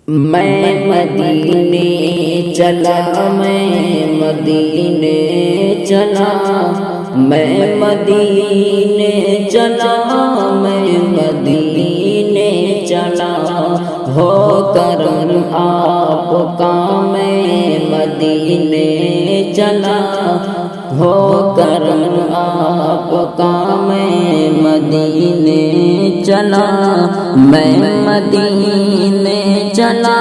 میں مدینے چلا، میں مدینے چلا، میں مدینے چلا، میں مدینے چلا، ہو کرم آپ کا میں مدینے چلا، ہو کرم آپ کا میں مدینے چلا، میں مدینے چلا،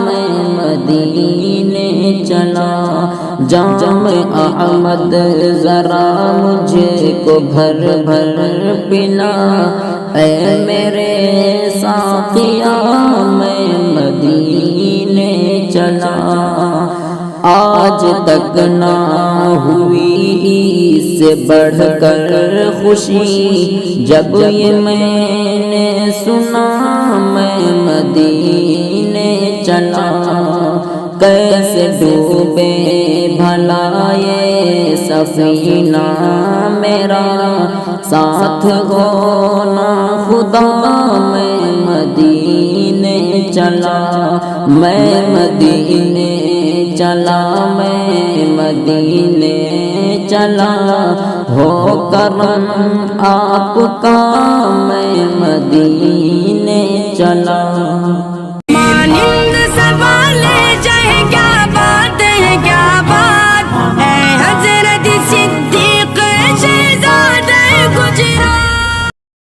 میں مدینے چلا، جام احمد ذرا مجھے کو بھر بھر پلا، اے میرے ساقیا میں مدینے چلا، آج تک نہ ہوئی اس سے بڑھ کر خوشی، جب یہ میں نے سنا میں مدینے چلا، کیسے ڈوبے بھلا یہ سفینہ میرا، ساتھ ہونا خدا میں مدینے چلا، میں مدینے چلا، میں مدینے چلا، ہو کرم آپ کا میں مدینے